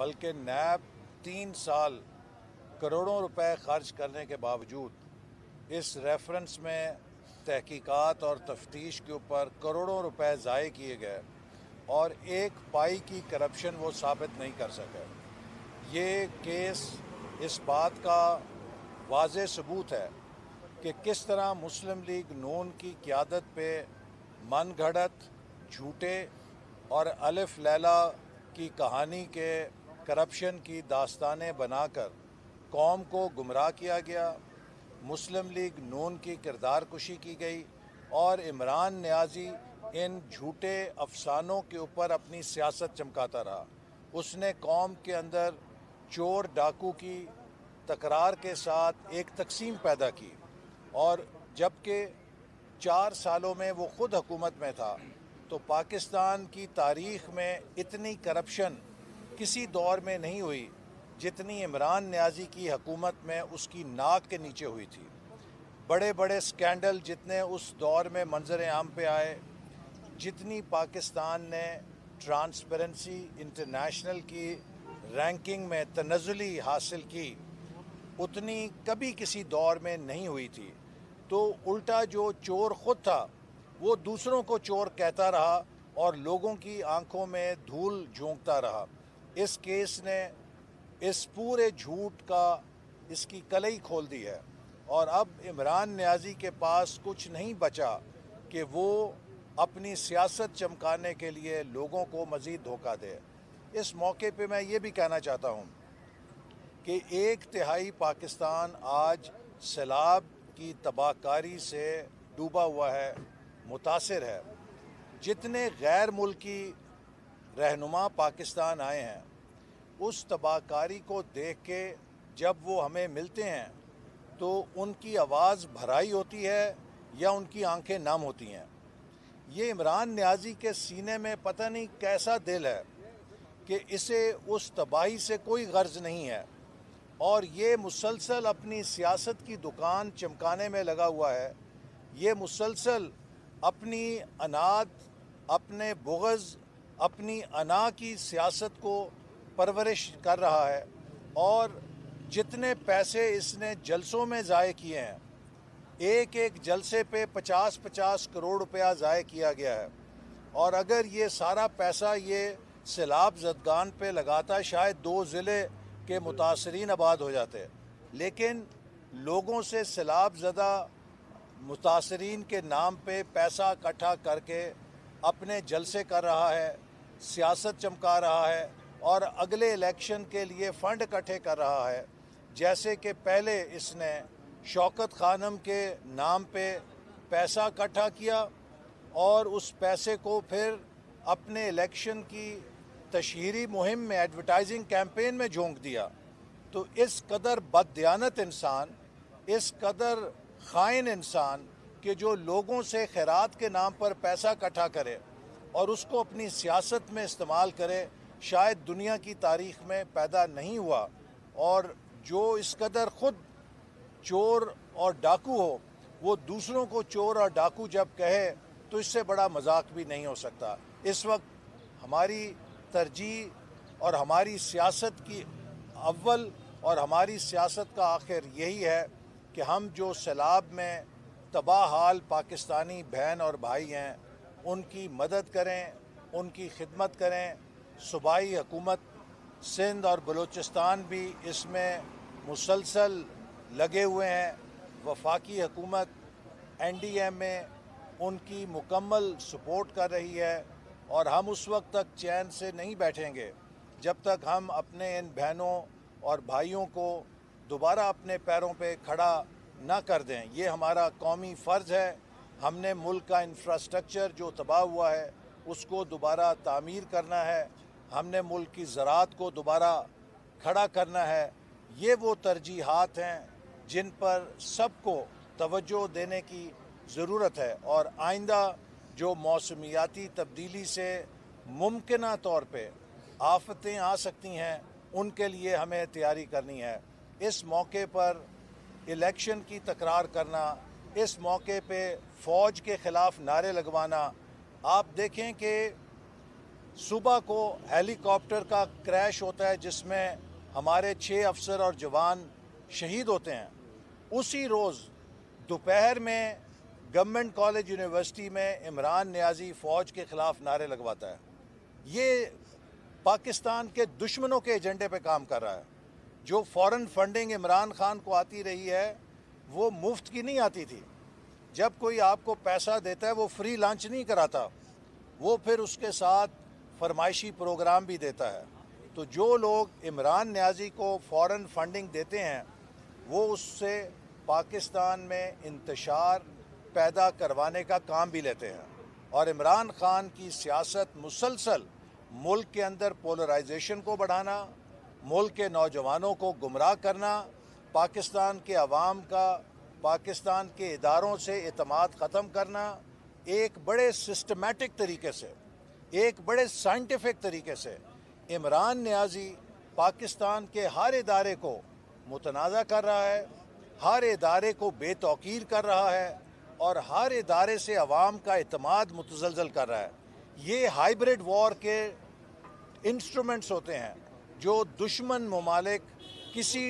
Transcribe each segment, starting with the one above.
بلکہ نیب 3 سال کروڑوں روپے خرچ کرنے کے باوجود اس ریفرنس میں تحقیقات اور تفتیش کے اوپر کروڑوں روپے ضائع کیے گئے اور ایک پائی کی کرپشن وہ ثابت نہیں کر سکے۔ یہ کیس اس بات کا واضح ثبوت ہے کہ کس طرح مسلم لیگ نون کی قیادت پہ من گھڑت، جھوٹے اور الف لیلا کی کہانی کے کرپشن کی داستانیں بنا کر قوم کو گمراہ کیا گیا، مسلم لیگ نون کی کردار کشی کی گئی اور عمران نیازی ان جھوٹے افسانوں کے اوپر اپنی سیاست چمکاتا رہا۔ اس نے قوم کے اندر چور ڈاکو کی تکرار کے ساتھ ایک تقسیم پیدا کی، اور جبکہ 4 سالوں میں وہ خود حکومت میں تھا تو پاکستان کی تاریخ میں اتنی کرپشن کسی دور میں نہیں ہوئی جتنی عمران نیازی کی حکومت میں اس کی ناک کے نیچے ہوئی تھی۔ بڑے بڑے سکینڈل جتنے اس دور میں منظر عام پہ آئے، جتنی پاکستان نے ٹرانسپیرنسی انٹرنیشنل کی رینکنگ میں تنزلی حاصل کی، اتنی کبھی کسی دور میں نہیں ہوئی تھی۔ تو الٹا جو چور خود تھا وہ دوسروں کو چور کہتا رہا اور لوگوں کی آنکھوں میں دھول جھونکتا رہا۔ اس کیس نے اس پورے جھوٹ کا اس کی کلئی کھول دی ہے، اور اب عمران نیازی کے پاس کچھ نہیں بچا کہ وہ اپنی سیاست چمکانے کے لیے لوگوں کو مزید دھوکہ دے۔ اس موقع پہ میں یہ بھی کہنا چاہتا ہوں کہ 1/3 پاکستان آج سیلاب کی تباہ کاری سے ڈوبا ہوا ہے، متاثر ہے۔ جتنے غیر ملکی رہنما پاکستان آئے ہیں، اس تباہ کاری کو دیکھ کے جب وہ ہمیں ملتے ہیں تو ان کی آواز بھرائی ہوتی ہے یا ان کی آنکھیں نم ہوتی ہیں۔ یہ عمران نیازی کے سینے میں پتہ نہیں کیسا دل ہے کہ اسے اس تباہی سے کوئی غرض نہیں ہے، اور یہ مسلسل اپنی سیاست کی دکان چمکانے میں لگا ہوا ہے۔ یہ مسلسل اپنی اناد، اپنے بغض، اپنی انا کی سیاست کو پرورش کر رہا ہے، اور جتنے پیسے اس نے جلسوں میں ضائع کیے ہیں، ایک ایک جلسے پہ 50-50 کروڑ روپیہ ضائع کیا گیا ہے، اور اگر یہ سارا پیسہ یہ سیلاب زدگان پہ لگاتا شاید 2 ضلع کے متاثرین آباد ہو جاتے، لیکن لوگوں سے سیلاب زدہ متاثرین کے نام پہ پیسہ اکٹھا کر کے اپنے جلسے کر رہا ہے، سیاست چمکا رہا ہے، اور اگلے الیکشن کے لیے فنڈ اکٹھے کر رہا ہے۔ جیسے کہ پہلے اس نے شوکت خانم کے نام پہ پیسہ اکٹھا کیا اور اس پیسے کو پھر اپنے الیکشن کی تشہیری مہم میں، ایڈورٹائزنگ کیمپین میں جھونک دیا۔ تو اس قدر بددیانت انسان، اس قدر خائن انسان کہ جو لوگوں سے خیرات کے نام پر پیسہ اکٹھا کرے اور اس کو اپنی سیاست میں استعمال کرے، شاید دنیا کی تاریخ میں پیدا نہیں ہوا۔ اور جو اس قدر خود چور اور ڈاکو ہو، وہ دوسروں کو چور اور ڈاکو جب کہے تو اس سے بڑا مذاق بھی نہیں ہو سکتا۔ اس وقت ہماری ترجیح اور ہماری سیاست کی اول اور ہماری سیاست کا آخر یہی ہے کہ ہم جو سیلاب میں تباہ حال پاکستانی بہن اور بھائی ہیں، ان کی مدد کریں، ان کی خدمت کریں۔ صوبائی حکومت سندھ اور بلوچستان بھی اس میں مسلسل لگے ہوئے ہیں۔ وفاقی حکومت NDA میں ان کی مکمل سپورٹ کر رہی ہے، اور ہم اس وقت تک چین سے نہیں بیٹھیں گے جب تک ہم اپنے ان بہنوں اور بھائیوں کو دوبارہ اپنے پیروں پہ کھڑا نہ کر دیں۔ یہ ہمارا قومی فرض ہے۔ ہم نے ملک کا انفراسٹرکچر جو تباہ ہوا ہے اس کو دوبارہ تعمیر کرنا ہے، ہم نے ملک کی زراعت کو دوبارہ کھڑا کرنا ہے۔ یہ وہ ترجیحات ہیں جن پر سب کو توجہ دینے کی ضرورت ہے، اور آئندہ جو موسمیاتی تبدیلی سے ممکنہ طور پہ آفتیں آ سکتی ہیں، ان کے لیے ہمیں تیاری کرنی ہے۔ اس موقع پر الیکشن کی تکرار کرنا، اس موقع پہ فوج کے خلاف نعرے لگوانا، آپ دیکھیں کہ صبح کو ہیلی کاپٹر کا کریش ہوتا ہے جس میں ہمارے 6 افسر اور جوان شہید ہوتے ہیں، اسی روز دوپہر میں گورنمنٹ کالج یونیورسٹی میں عمران نیازی فوج کے خلاف نعرے لگواتا ہے۔ یہ پاکستان کے دشمنوں کے ایجنڈے پہ کام کر رہا ہے۔ جو فورن فنڈنگ عمران خان کو آتی رہی ہے وہ مفت کی نہیں آتی تھی۔ جب کوئی آپ کو پیسہ دیتا ہے وہ فری لنچ نہیں کراتا، وہ پھر اس کے ساتھ فرمائشی پروگرام بھی دیتا ہے۔ تو جو لوگ عمران نیازی کو فورن فنڈنگ دیتے ہیں وہ اس سے پاکستان میں انتشار پیدا کروانے کا کام بھی لیتے ہیں، اور عمران خان کی سیاست مسلسل ملک کے اندر پولرائزیشن کو بڑھانا، ملک کے نوجوانوں کو گمراہ کرنا، پاکستان کے عوام کا پاکستان کے اداروں سے اعتماد ختم کرنا، ایک بڑے سسٹمیٹک طریقے سے، ایک بڑے سائنٹیفک طریقے سے عمران نیازی پاکستان کے ہر ادارے کو متنازع کر رہا ہے، ہر ادارے کو بے توقیر کر رہا ہے، اور ہر ادارے سے عوام کا اعتماد متزلزل کر رہا ہے۔ یہ ہائیبرڈ وار کے انسٹرومنٹس ہوتے ہیں جو دشمن ممالک کسی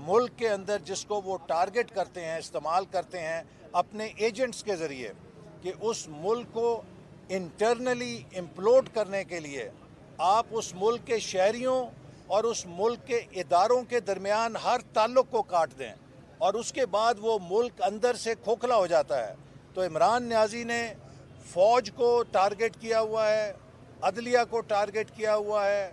ملک کے اندر جس کو وہ ٹارگٹ کرتے ہیں، استعمال کرتے ہیں اپنے ایجنٹس کے ذریعے، کہ اس ملک کو انٹرنلی امپلوڈ کرنے کے لیے آپ اس ملک کے شہریوں اور اس ملک کے اداروں کے درمیان ہر تعلق کو کاٹ دیں، اور اس کے بعد وہ ملک اندر سے کھوکھلا ہو جاتا ہے۔ تو عمران نیازی نے فوج کو ٹارگٹ کیا ہوا ہے، عدلیہ کو ٹارگٹ کیا ہوا ہے،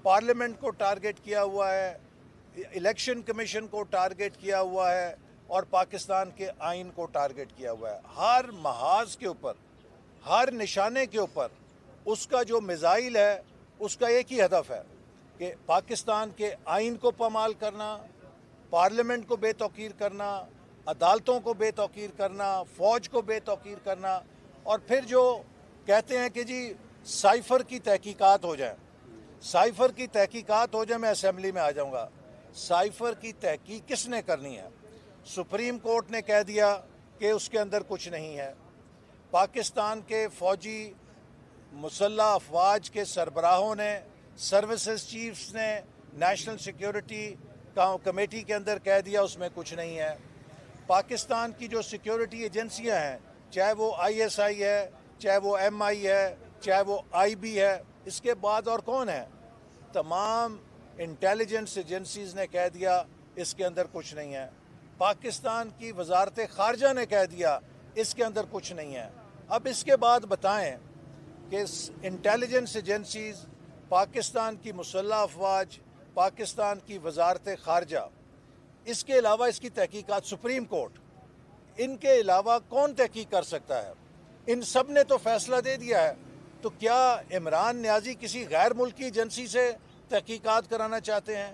پارلیمنٹ کو ٹارگٹ کیا ہوا ہے، الیکشن کمیشن کو ٹارگٹ کیا ہوا ہے، اور پاکستان کے آئین کو ٹارگٹ کیا ہوا ہے۔ ہر محاذ کے اوپر، ہر نشانے کے اوپر اس کا جو میزائل ہے اس کا ایک ہی ہدف ہے کہ پاکستان کے آئین کو پامال کرنا، پارلیمنٹ کو بے توقیر کرنا، عدالتوں کو بے توقیر کرنا، فوج کو بے توقیر کرنا، اور پھر جو کہتے ہیں کہ جی سائفر کی تحقیقات ہو جائیں، سائفر کی تحقیقات ہو جائیں، میں اسمبلی میں آ جاؤں گا۔ سائفر کی تحقیق کس نے کرنی ہے؟ سپریم کورٹ نے کہہ دیا کہ اس کے اندر کچھ نہیں ہے۔ پاکستان کے فوجی مسلح افواج کے سربراہوں نے، سروسز چیفز نے، نیشنل سیکیورٹی کمیٹی کے اندر کہہ دیا اس میں کچھ نہیں ہے۔ پاکستان کی جو سیکیورٹی ایجنسیاں ہیں، چاہے وہ آئی ایس آئی ہے، چاہے وہ ایم آئی ہے، چاہے وہ آئی بی ہے، اس کے بعد اور کون ہے؟ تمام انٹیلیجنس ایجنسیز نے کہہ دیا اس کے اندر کچھ نہیں ہے۔ پاکستان کی وزارت خارجہ نے کہہ دیا اس کے اندر کچھ نہیں ہے۔ اب اس کے بعد بتائیں کہ انٹیلیجنس ایجنسیز، پاکستان کی مسلح افواج، پاکستان کی وزارت خارجہ، اس کے علاوہ اس کی تحقیقات سپریم کورٹ، ان کے علاوہ کون تحقیق کر سکتا ہے؟ ان سب نے تو فیصلہ دے دیا ہے۔ تو کیا عمران نیازی کسی غیر ملکی ایجنسی سے تحقیقات کرانا چاہتے ہیں؟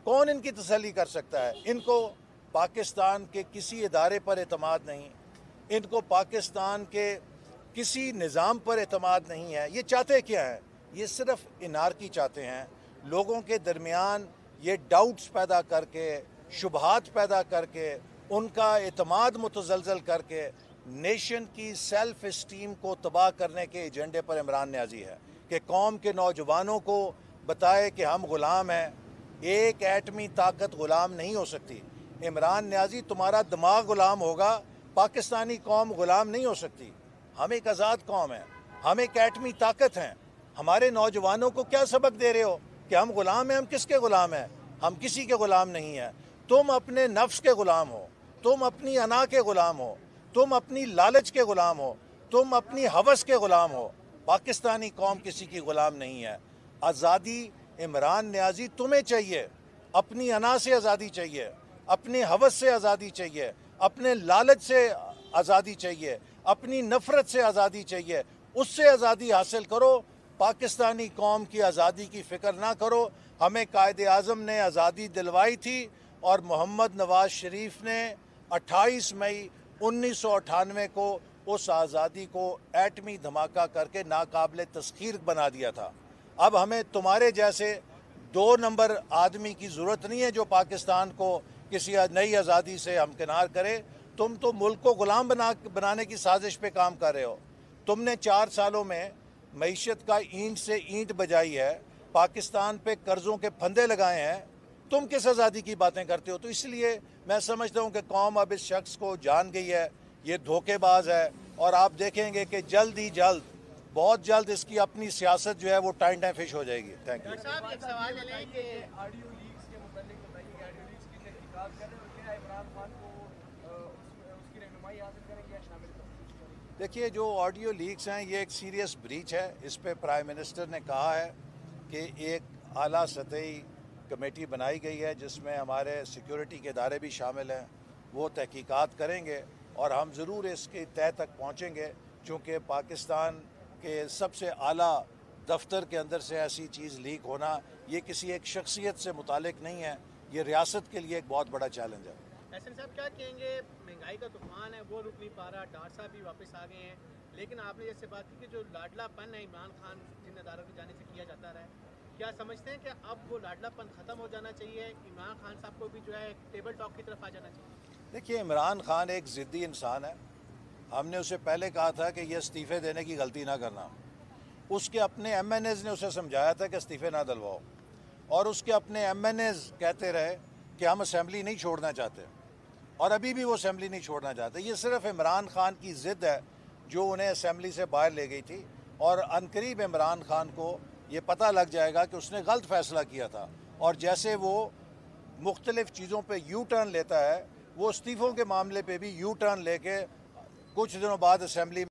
کون ان کی تسلی کر سکتا ہے؟ ان کو پاکستان کے کسی ادارے پر اعتماد نہیں، ان کو پاکستان کے کسی نظام پر اعتماد نہیں ہے۔ یہ چاہتے کیا ہیں؟ یہ صرف انارکی چاہتے ہیں، لوگوں کے درمیان یہ ڈاؤٹس پیدا کر کے، شبہات پیدا کر کے، ان کا اعتماد متزلزل کر کے نیشن کی سیلف اسٹیم کو تباہ کرنے کے ایجنڈے پر عمران نیازی ہے کہ قوم کے نوجوانوں کو بتائے کہ ہم غلام ہیں۔ ایک ایٹمی طاقت غلام نہیں ہو سکتی۔ عمران نیازی تمہارا دماغ غلام ہوگا، پاکستانی قوم غلام نہیں ہو سکتی۔ ہم ایک آزاد قوم ہیں، ہم ایک ایٹمی طاقت ہیں۔ ہمارے نوجوانوں کو کیا سبق دے رہے ہو کہ ہم غلام ہیں؟ ہم کس کے غلام ہیں؟ ہم کسی کے غلام نہیں ہیں۔ تم اپنے نفس کے غلام ہو، تم اپنی انا کے غلام ہو، تم اپنی لالچ کے غلام ہو، تم اپنی ہوس کے غلام ہو۔ پاکستانی قوم کسی کی غلام نہیں ہے۔ آزادی عمران نیازی تمہیں چاہیے، اپنی انا سے آزادی چاہیے، اپنے ہوس سے آزادی چاہیے، اپنے لالچ سے آزادی چاہیے، اپنی نفرت سے آزادی چاہیے۔ اس سے آزادی حاصل کرو، پاکستانی قوم کی آزادی کی فکر نہ کرو۔ ہمیں قائد اعظم نے آزادی دلوائی تھی، اور محمد نواز شریف نے 28 مئی 1998 کو اس آزادی کو ایٹمی دھماکہ کر کے ناقابل تسخیر بنا دیا تھا۔ اب ہمیں تمہارے جیسے 2 نمبر آدمی کی ضرورت نہیں ہے جو پاکستان کو کسی نئی آزادی سے ہمکنار کرے۔ تم تو ملک کو غلام بنانے کی سازش پہ کام کر رہے ہو۔ تم نے 4 سالوں میں معیشت کا اینٹ سے اینٹ بجائی ہے, پاکستان پہ قرضوں کے پھندے لگائے ہیں, تم کس آزادی کی باتیں کرتے ہو؟ تو اس لیے میں سمجھتا ہوں کہ قوم اب اس شخص کو جان گئی ہے, یہ دھوکے باز ہے, اور آپ دیکھیں گے کہ جلد ہی جلد, بہت جلد اس کی اپنی سیاست جو ہے وہ ٹائم فش ہو جائے گی. Thank you. صاحب ایک سوال ہے کہ آڈیو لیکس کے متعلق بتائیے کہ آڈیو لیکس کی تحقیقات کر رہے ہیں اور کیا عمران خان کو اس کی رہنمائی حاصل کریں گے یا شامل کریں؟ دیکھیے, جو آڈیو لیکس ہیں یہ ایک سیریس بریچ ہے. اس پہ پرائم منسٹر نے کہا ہے کہ ایک اعلیٰ سطحی کمیٹی بنائی گئی ہے جس میں ہمارے سیکیورٹی کے ادارے بھی شامل ہیں. وہ تحقیقات کریں گے اور ہم ضرور اس کی تہہ تک پہنچیں گے, چونکہ پاکستان کے سب سے اعلیٰ دفتر کے اندر سے ایسی چیز لیک ہونا یہ کسی ایک شخصیت سے متعلق نہیں ہے, یہ ریاست کے لیے ایک بہت بڑا چیلنج ہے. احسن صاحب کیا کہیں گے, مہنگائی کا طوفان ہے وہ رک نہیں پا رہا, ڈار صاحب بھی واپس آ گئے ہیں, لیکن آپ نے جیسے بات کی کہ جو لاڈلا پن ہے عمران خان جن اداروں کی جانب سے کیا جاتا رہا ہے, کیا سمجھتے ہیں کہ اب وہ لاڈلا پن ختم ہو جانا چاہیے, عمران خان صاحب کو بھی جو ہے ٹیبل ٹاک کی طرف آ جانا چاہیے؟ دیکھیے, عمران خان ایک ضدی انسان ہے. ہم نے اسے پہلے کہا تھا کہ یہ استعفے دینے کی غلطی نہ کرنا. اس کے اپنے ایم این ایز نے اسے سمجھایا تھا کہ استعفے نہ دلواؤ, اور اس کے اپنے ایم این ایز کہتے رہے کہ ہم اسمبلی نہیں چھوڑنا چاہتے, اور ابھی بھی وہ اسمبلی نہیں چھوڑنا چاہتے. یہ صرف عمران خان کی ضد ہے جو انہیں اسمبلی سے باہر لے گئی تھی, اور عنقریب عمران خان کو یہ پتہ لگ جائے گا کہ اس نے غلط فیصلہ کیا تھا. اور جیسے وہ مختلف چیزوں پہ یو ٹرن لیتا ہے, وہ استعفوں کے معاملے پہ بھی یو ٹرن لے کے کچھ دنوں بعد اسمبلی